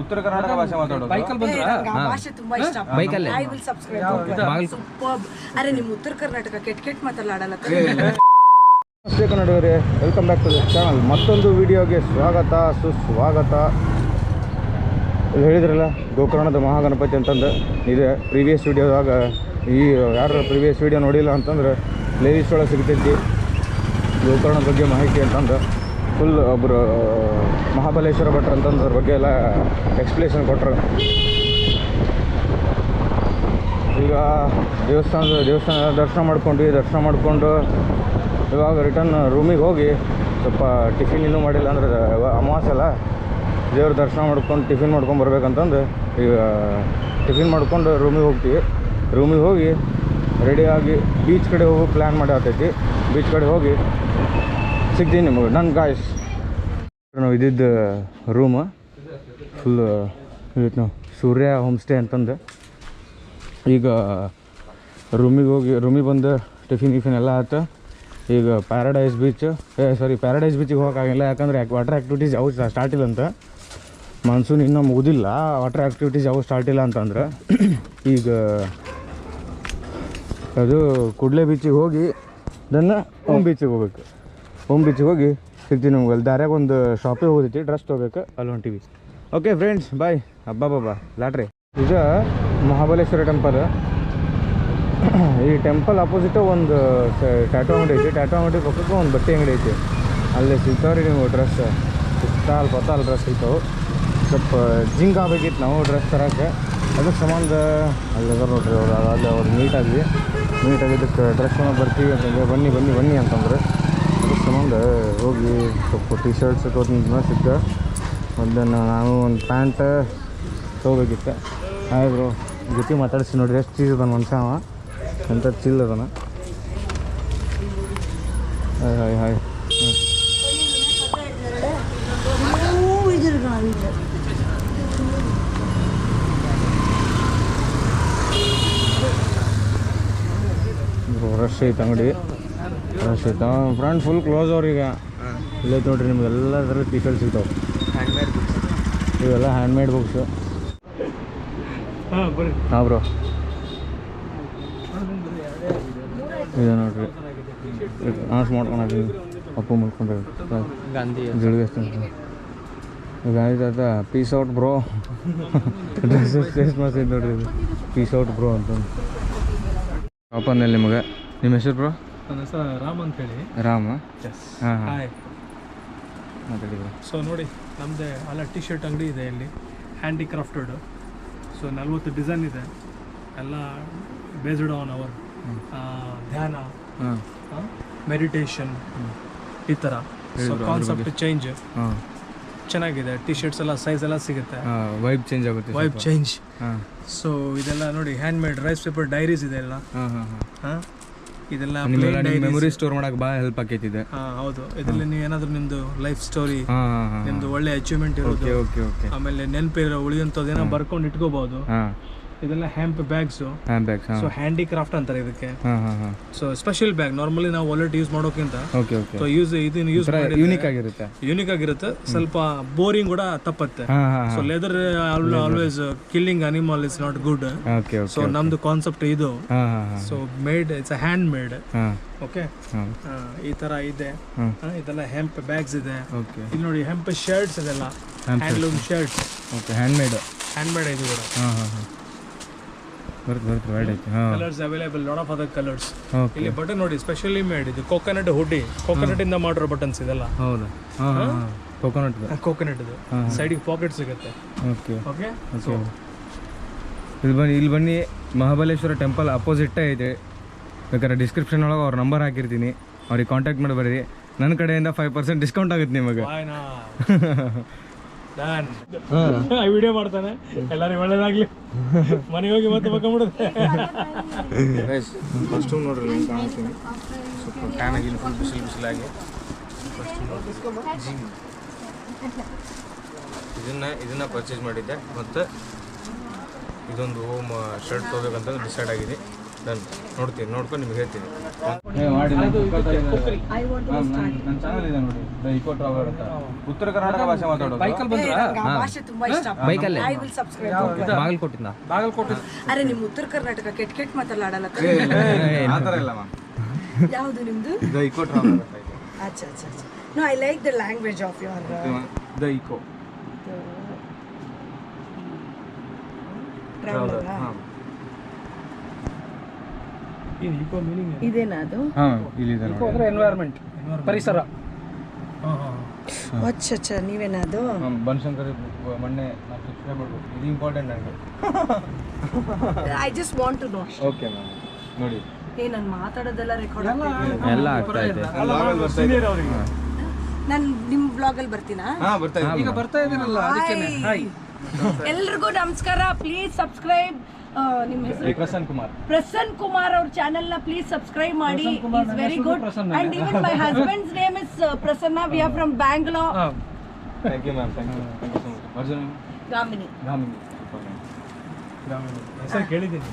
ಉತ್ತರ ಕರ್ನಾಟಕ ಭಾಷೆ ಮಾತಾಡೋದು. ಬೈಕಲ್ಲಿ ಬಂದ್ರಾ? ಭಾಷೆ ತುಂಬಾ ಇಷ್ಟ. ಬೈಕಲ್ಲೇ? I will subscribe. Superb. ಅರೆ ನಿಮ್ಮ ಉತ್ತರ ಕರ್ನಾಟಕ ಕೆಟ್ಟ ಮಾತಾಡಲ್ಲ. ನಮಸ್ತೆ ಕನ್ನಡಿಗರೇ, welcome back to the channel. ಮತ್ತೊಂದು ವಿಡಿಯೋಗೆ ಸ್ವಾಗತ ಸುಸ್ವಾಗತ. ಇಲ್ಲಿ ಹೇಳಿದ್ರಲ್ಲ ಗೋಕರ್ಣದ ಮಹಾಗಣಪತಿ ಅಂತಂದು ಇದೆ. ಪ್ರೀವಿಯಸ್ ವಿಡಿಯೋದಾಗ ಯಾರು ಪ್ರೀವಿಯಸ್ ವಿಡಿಯೋ ನೋಡಿಲ್ಲ ಅಂತಂದ್ರೆ ಪ್ಲೇಲಿಸ್ಟ್ ಒಳಗೆ ಸಿಗ್ತೈತಿ ಗೋಕರ್ಣದ ಬಗ್ಗೆ ಮಾಹಿತಿ ಅಂತಂದು. ಫುಲ್ ಒಬ್ಬರು ಮಹಾಬಲೇಶ್ವರ ಭಟ್ರು ಅಂತಂದ್ರ ಬಗ್ಗೆ ಎಲ್ಲ ಎಕ್ಸ್ಪ್ಲೇಷನ್ ಕೊಟ್ಟರು. ಈಗ ದೇವಸ್ಥಾನ ದರ್ಶನ ಮಾಡಿಕೊಂಡು ಇವಾಗ ರಿಟರ್ನ್ ರೂಮಿಗೆ ಹೋಗಿ ಸ್ವಲ್ಪ ಟಿಫಿನ್ ಇನ್ನೂ ಮಾಡಿಲ್ಲ ಅಂದ್ರೆ ಅಮಾವಾಸ್ಯೆ ಅಲ್ಲ, ದೇವ್ರ ದರ್ಶನ ಮಾಡ್ಕೊಂಡು ಟಿಫಿನ್ ಮಾಡ್ಕೊಂಡು ಬರ್ಬೇಕಂತಂದು ಈಗ ಟಿಫಿನ್ ಮಾಡ್ಕೊಂಡು ರೂಮಿಗೆ ಹೋಗ್ತೀವಿ. ರೂಮಿಗೆ ಹೋಗಿ ರೆಡಿಯಾಗಿ ಬೀಚ್ ಕಡೆ ಹೋಗಿ ಪ್ಲ್ಯಾನ್ ಮಾಡಿ ಆಗ್ತೈತಿ. ಬೀಚ್ ಕಡೆ ಹೋಗಿ ಸಿಗ್ತೀನಿ ನಿಮಗೆ. ನನ್ನ ಗಾಯ್ಸ್ ನಾವು ಇದ್ದಿದ್ದು ರೂಮ್ ಫುಲ್ ಇದಕ್ಕೆ ನಾವು ಸೂರ್ಯ ಹೋಮ್ ಸ್ಟೇ ಅಂತಂದು. ಈಗ ರೂಮಿಗೆ ಬಂದು ಟಿಫಿನ್ ಎಲ್ಲ ಆಯ್ತು. ಈಗ ಪ್ಯಾರಡೈಸ್ ಬೀಚಿಗೆ ಹೋಗೋಕ್ಕಾಗಿಲ್ಲ, ಯಾಕಂದರೆ ವಾಟರ್ ಆ್ಯಕ್ಟಿವಿಟೀಸ್ ಯಾವ ಸ್ಟಾರ್ಟ್ ಇಲ್ಲ ಅಂತ. ಮಾನ್ಸೂನ್ ಇನ್ನೂ ಮುಗಿದಿಲ್ಲ, ವಾಟರ್ ಆ್ಯಕ್ಟಿವಿಟೀಸ್ ಯಾವ ಸ್ಟಾರ್ಟ್ ಇಲ್ಲ ಅಂತಂದ್ರೆ ಈಗ ಅದು ಕುಡ್ಲೆ ಬೀಚಿಗೆ ಹೋಗಿ ದನ್ನ ಹೋಮ್ ಬೀಚಿಗೆ ಹೋಗ್ಬೇಕು. ಹೋಮ್ ಬೀಚಿಗೆ ಹೋಗಿ ಸಿಗ್ತೀವಿ ನಿಮ್ಗೆ. ಅಲ್ಲಿ ದಾರ್ಯಾಗ ಒಂದು ಶಾಪಿಗೆ ಹೋಗ್ತೈತಿ, ಡ್ರೆಸ್ ತೊಗೋಬೇಕು, ಅಲ್ಲಿ ಹೊಂಟಿವಿ. ಓಕೆ ಫ್ರೆಂಡ್ಸ್, ಬಾಯ್. ಹಬ್ಬ ಲಾಟ್ರಿ. ಈಗ ಮಹಾಬಲೇಶ್ವರ ಟೆಂಪಲ್. ಈ ಟೆಂಪಲ್ ಅಪೋಸಿಟು ಒಂದು ಟ್ಯಾಟೋ ಅಂಗಡಿ ಐತಿ. ಟ್ಯಾಟೋ ಅಂಗಡಿ ಪಕ್ಕಕ್ಕೆ ಒಂದು ಬಟ್ಟೆ ಅಂಗಡಿ ಐತಿ. ಅಲ್ಲಿ ಸಿಗ್ತಾವ್ರಿ ನೀವು ಡ್ರೆಸ್. ಪತ್ತಾಲ್ ಡ್ರೆಸ್ ಸಿಗ್ತಾವೆ. ಸ್ವಲ್ಪ ಜಿಂಕ್ ಆಗಬೇಕಿತ್ತು ನಾವು ಡ್ರೆಸ್ ತರೋಕ್ಕೆ. ಅದಕ್ಕೆ ಸಂಬಂಧ ಅಲ್ಲಿದಾರ ನೋಡ್ರಿ ಅಲ್ಲಿ ಅವ್ರು ನೀಟಾಗಿದ್ದಕ್ಕೆ ಡ್ರೆಸ್ ಬರ್ತೀವಿ ಅಂತಂದರೆ ಬನ್ನಿ ಅಂತಂದ್ರೆ ಅದಕ್ಕೆ ಸಂಬಂಧ ಹೋಗಿ ಸ್ವಲ್ಪ ಟಿ ಶರ್ಟ್ಸ್ ಸಿಕ್ಕ. ನಾನು ಒಂದು ಪ್ಯಾಂಟ್ ತೊಗೋಬೇಕಿತ್ತು. ಹಾಯ್ ಬ್ರೋ, ಜೊತೆ ಮಾತಾಡಿಸಿ ನೋಡಿರಿ ಎಷ್ಟು ಚೀಸ್ ಅದಾನ ಮನುಷ್ಯ ಅವ, ಎಂಥ ಚಿಲ್ ಅದನ. ಹಾಯ್ ರಶ್ ಐತೆ ಅಂಗಡಿ, ರಶ್ ಐತೆ. ಫ್ರೆಂಡ್ ಫುಲ್ ಕ್ಲೋಸ್ ಅವ್ರೀಗ. ಇಲ್ಲೈತೆ ನೋಡ್ರಿ, ನಿಮ್ಗೆಲ್ಲ ಥರ ಟಿ ಶರ್ಟ್ ಸಿಗ್ತಾವೆ. ಇವೆಲ್ಲ ಹ್ಯಾಂಡ್ಮೇಡ್ ಬುಕ್ಸು. ಹಾಂ ಬ್ರೋ, ಇದೆ ನೋಡ್ರಿ. ಆನ್ಸ್ ಮಾಡ್ಕೊಂಡು ಅಪ್ಪು ಮಾಡ್ಕೊಂಡ್ರೆ Gandhi Gandhi piece out bro. Dress ಮಸ್ತ್ ಐತೆ ನೋಡ್ರಿ, ಇದು ಪೀಸ್ ಔಟ್ ಬ್ರೋ ಅಂತ. ಪಾಪನಲ್ಲಿ ನಿಮಗೆ ನಿಮ್ಮ ಹೆಸರು ಬ್ರೋ? ನನ್ನ ಹೆಸರು ರಾಮ್ ಅಂತ ಹೇಳಿ. ರಾಮ? ಹಾಂ ಮಾತಾಡಿ. ಸೊ ನೋಡಿ, ನಮ್ಮದೇ ಅಲ್ಲ ಟಿ ಶರ್ಟ್ ಅಂಗಡಿ ಇದೆ ಇಲ್ಲಿ, ಹ್ಯಾಂಡಿಕ್ರಾಫ್ಟೆಡ್. ಸೊ 40 ಡಿಸೈನ್ ಇದೆ, ಎಲ್ಲ ಬೇಸ್ಡ್ ಆನ್ ಅವರ್ ಧ್ಯಾನ, ಮೆಡಿಟೇಷನ್, ಈ ಥರ. ಸೊ ಕಾನ್ಸೆಪ್ಟ್ ಚೇಂಜ್ ಚೆನ್ನಾಗಿದೆ. ಟಿ ಶರ್ಟ್ಸ್ ಎಲ್ಲ ಸೈಜ್ ಎಲ್ಲ ಸಿಗುತ್ತೆ, ವೈಬ್ ಚೇಂಜ್ ಆಗುತ್ತೆ. Vibe change. ಸೊ ಇದೆಲ್ಲ ನೋಡಿ, hand made rice paper diaries ಇದೆ ಎಲ್ಲ. ಇದೆಲ್ಲ ಮೆಮೊರಿ ಸ್ಟೋರ್ ಮಾಡಕ್ಕೆ ಭಾಳ ಹೆಲ್ಪ್ ಆಕೈತಿದೆ. ಹೌದು, ಇದರಲ್ಲಿ ನೀವು ಏನಾದರೂ ನಿಮ್ದು ಲೈಫ್ ಸ್ಟೋರಿ, ನಿಮ್ದು ಒಳ್ಳೆ ಅಚೀವ್ಮೆಂಟ್ ಇರೋದು, ಆಮೇಲೆ ನೆನಪಿರೋ ಉಳಿಯುವಂಥದ್ದು ಏನೋ ಬರ್ಕೊಂಡು ಇಟ್ಕೋಬಹುದು. ಇದೆಲ್ಲ ಹ್ಯಾಂಪ್ ಬ್ಯಾಗ್ಸು. ಸೊ ಹ್ಯಾಂಡಿಕ್ರಾಫ್ಟ್ ಅಂತಾರೆ ಇದಕ್ಕೆ. So special bag. ನಾರ್ಮಲಿ ನಾವು ವಾಲೆಟ್ ಯೂಸ್ ಮಾಡೋಕ್ಕಿಂತ ಇದನ್ನ ಯೂಸ್ ಯೂನಿಕ್ ಆಗಿರುತ್ತೆ. ಸ್ವಲ್ಪ ಬೋರಿಂಗ್ ಕೂಡ ತಪ್ಪತ್ತೆ. So leather always killing animal is not good. So ನಮ್ದು ಕಾನ್ಸೆಪ್ಟ್ ಇದು. So made, it's hand made. Okay, ಈ ತರ ಇದೆ. ಇದೆಲ್ಲ ಹೆಂಪ್ ಬ್ಯಾಗ್ಸ್ ಇದೆ. ಇಲ್ಲಿ ನೋಡಿ, ಹೆಂಪ್ ಶರ್ಟ್ಸ್ ಇದೆಲ್ಲ ಹ್ಯಾಂಡ್ಲೂಮ್ ಶರ್ಟ್ಸ್. ಹ್ಯಾಂಡ್ ಮೇಡ್ ಇದು ಕೂಡ. Colours available, lot of other colours. ಇಲ್ಲಿ ಬಟನ್ ನೋಡಿ, ಸ್ಪೆಷಲಿ ಮೇಡ್. ಇದು ಕೋಕೋನಟ್ ಹುಡ್ಡಿ, ಕೋಕೋನಟ್ ಇಂದ ಮಾಡಿರೋ ಬಟನ್ಸ್ ಇದೆಲ್ಲ. ಹೌದಾ? ಕೋಕೋನಟ್ ಸೈಡಿಗೆ ಪಾಕೆಟ್ ಸಿಗುತ್ತೆ. ಓಕೆ, ಇಲ್ಲಿ ಬನ್ನಿ. ಮಹಾಬಲೇಶ್ವರ ಟೆಂಪಲ್ ಅಪೋಸಿಟ್ ಐತೆ. ಬೇಕಾದ್ರೆ ಡಿಸ್ಕ್ರಿಪ್ಷನ್ ಒಳಗೆ ಅವ್ರ ನಂಬರ್ ಹಾಕಿರ್ತೀನಿ, ಅವ್ರಿಗೆ ಕಾಂಟ್ಯಾಕ್ಟ್ ಮಾಡಿ ಬರ್ರಿ. ನನ್ನ ಕಡೆಯಿಂದ 5% ಡಿಸ್ಕೌಂಟ್ ಆಗುತ್ತೆ ನಿಮಗೆ. ವಿಡಿಯೋ ಮಾಡ್ತಾನೆ, ಎಲ್ಲರಿಗೂ ಒಳ್ಳೇದಾಗ್ಲಿ. ಮನೆಗೆ ಹೋಗಿ ಮತ್ತೆ ಬಕ್ಕೊಂಬಿಡುತ್ತೆ. ಫಸ್ಟ್ ನೋಡ್ರಿ, ಕಾಣಿಸ್ತೀನಿ ಸ್ವಲ್ಪ ಟ್ಯಾನ್ ಆಗಿ ಫುಲ್ ಬಿಸಿಲಾಗಿ. ಇದನ್ನ ಪರ್ಚೇಸ್ ಮಾಡಿದ್ದೆ. ಮತ್ತು ಇದೊಂದು ಹೋಮ್ ಶರ್ಟ್ ತೊಗೋಬೇಕಂತ ಡಿಸೈಡ್ ಆಗಿದೆ. ಡನ್ ನೋಡ್ತೀನಿ, ನೋಡ್ಕೊಂಡು ನಿಮ್ಗೆ ಹೇಳ್ತೀನಿ. ಮಾಡಿ ನನ್ನ ಚಾನಲ್ ಇದೆ ನೋಡಿ, ದ ಇಕೋ ಟ್ರಾವೆಲರ್ ಅಂತ. ಉತ್ತರ ಕರ್ನಾಟಕ ಭಾಷೆ ಮಾತಾಡೋದು. ಭಾಷೆ ತುಂಬಾ ಇಷ್ಟ. ಬೈಕಲ್ಲೇ ಐ ವಿಲ್ ಸಬ್ಸ್ಕ್ರೈಬ್. ಬಾಗಲಕೋಟೆ. ಅರೆ ನಿಮ್ಮ ಉತ್ತರ ಕರ್ನಾಟಕ ಕೆಟ್ಟ ಮಾತಾಡಲ್ಲ. ಆ ಥರ ಇಲ್ಲ ಮ್ಯಾಮ್. ಯಾವುದು ನಿಮ್ದು? ದ ಇಕೋ ಟ್ರಾವೆಲರ್ ಅಂತ ಇದೆ. ಅಚ್ಚಾ. No, I like the language of your the eco traveler. ಏನು ಈಕೋ ಮೀನಿಂಗ್ ಇದೇನಾ ಅದು? ಹಾಂ ಇಲ್ಲಿದೆ ನೋಡಿ. ಎನ್ವೈರನ್ಮೆಂಟ್, ಪರಿಸರ. ಅಚ್ಚಾ, ನೀವೇನಾ ಅದು? ಬನಶಂಕರಿ ಮೊನ್ನೆ ನಾನು ಸಬ್ಸ್ಕ್ರೈಬ್ ಮಾಡ್ಬೇಕು, ಇದು ಇಂಪಾರ್ಟೆಂಟ್ ನನಗೆ. I just want to know. Okay ma'am ನೋಡಿ. ನಾನು ಮಾತಾಡೋದೆಲ್ಲ ರೆಕಾರ್ಡ್ ಎಲ್ಲ ಆಗ್ತಾ ಇದೆ. ನಾನು ನಿಮ್ಮ ಬ್ಲಾಗಲ್ಲಿ ಬರ್ತೀನಾ? ಹಾಂ ಬರ್ತಾ ಇದ್ದೀನಿ. ಈಗ ಬರ್ತಾ ಇದ್ದೀನಲ್ಲ, ಅದಕ್ಕೇನೆ. ಹಾಯ್ ಎಲ್ರಿಗೂ ನಮಸ್ಕಾರ. Please subscribe. ನಿಮ್ಮ ಹೆಸರು? ಪ್ರಸನ್ನ ಕುಮಾರ್ ಅವ್ರ ಚಾನೆಲ್ ನ ಪ್ಲೀಸ್ ಸಬ್ಸ್ಕ್ರೈಬ್ ಮಾಡಿ. Is very good. And even my husband's name is Prasanna. We are from Bangalore. Thank you ma'am, thank you so much. ವರ್ಜನ್ ಗಾಮಿನಿ. ಹೆಸರು ಕೇಳಿದ್ದೀನಿ.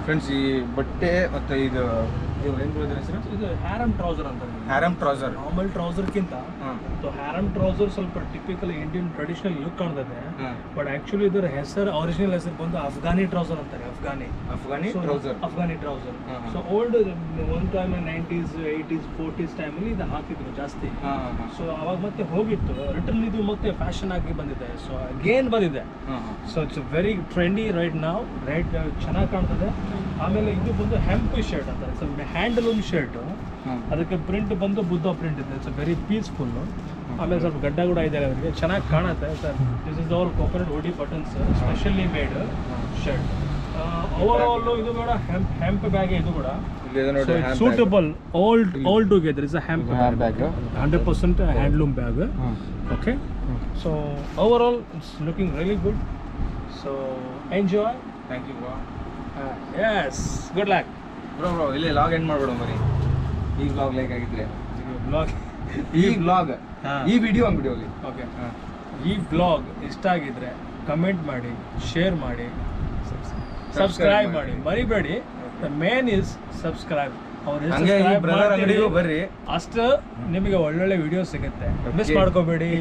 ಫ್ರೆಂಡ್ಸ್, ಈ ಬಟ್ಟೆ ಮತ್ತು ಇದು ಏನು ಹೆಸರು? ಇದು ಹ್ಯಾರಮ್ ಟ್ರೌಸರ್ ಅಂತ. ಹ್ಯಾರಮ್ ಟ್ರೌಸರ್. ನಾರ್ಮಲ್ ಟ್ರೌಸರ್ಗಿಂತ ಹ್ಯಾರಮ್ ಟ್ರೌಸರ್ ಸ್ವಲ್ಪ ಟಿಪಿಕಲ್ ಇಂಡಿಯನ್ ಟ್ರೆಡಿಷನಲ್ ಲುಕ್ ಕಾಣ್ತದೆ. ಬಟ್ ಆಕ್ಚುಲಿ ಇದರ ಹೆಸರು, ಒರಿಜಿನಲ್ ಹೆಸರು ಬಂದು ಅಫ್ಘಾನಿ ಟ್ರೌಸರ್ ಅಂತಾರೆ. Afghani trouser. So old one time 90s 80s 40s ಟೈಮಲ್ಲಿ ಇದು ಹಾಕಿದ್ರು ಜಾಸ್ತಿ. ಸೊ ಅವಾಗ ಮತ್ತೆ ಹೋಗಿತ್ತು, ರಿಟರ್ನ್ ಇದು ಮತ್ತೆ ಫ್ಯಾಷನ್ ಆಗಿ ಬಂದಿದೆ. ಸೊ ಅಗೇನ್ ಬಂದಿದೆ. So it's very trendy right ನಾವು. ರೈಟ್ ಚೆನ್ನಾಗಿ ಕಾಣ್ತದೆ. ಆಮೇಲೆ ಇದು ಬಂದು ಹೆಂಪ್ ಶರ್ಟ್ ಅಂತಾರೆ. So handloom shirt. ಅದಕ್ಕೆ ಪ್ರಿಂಟ್ ಬಂದು ಬುದ್ಧ ಪ್ರಿಂಟ್ ಇದೆ. It's very peaceful. ಆಮೇಲೆ ಸ್ವಲ್ಪ ಗಡ್ಡ ಕೂಡ ಇದೆ ಅವರಿಗೆ, ಚೆನ್ನಾಗಿ ಕಾಣುತ್ತೆ. Sir this is all coconut ಓಡಿ buttons, specially made shirt. Over all ಇದು ಕೂಡ ಹೆಂಪ್ ಬ್ಯಾಗ್. ಇದು ಕೂಡ suitable all together. Is a hemp bag, 100% handloom bag. Okay, so over all it's looking really good. So enjoy. Thank you bro. Yes, good luck bro. ಇಲ್ಲಿ log end ಮಾಡ್ಬಿಡು ಮರಿ. ಈ blog like ಆಗಿದ್ರೆ blog, ಈ blog, ಈ video ಅಂದ್ಬಿಡಿ. Okay, ಈ blog ಇಷ್ಟ ಆಗಿದ್ರೆ ಕಮೆಂಟ್ ಮಾಡಿ, ಶೇರ್ ಮಾಡಿ, ಸಬ್ಸ್ಕ್ರೈಬ್ ಮಾಡಿ, ಮರಿಬೇಡಿ. The main is subscribe. ಅಂಗಡಿಗೂ ಬರ್ರಿ, ಅಷ್ಟು ನಿಮಗೆ ಒಳ್ಳೊಳ್ಳೆ ವಿಡಿಯೋ ಸಿಗುತ್ತೆ. ಮಿಸ್ ಮಾಡ್ಕೋಬೇಡಿ.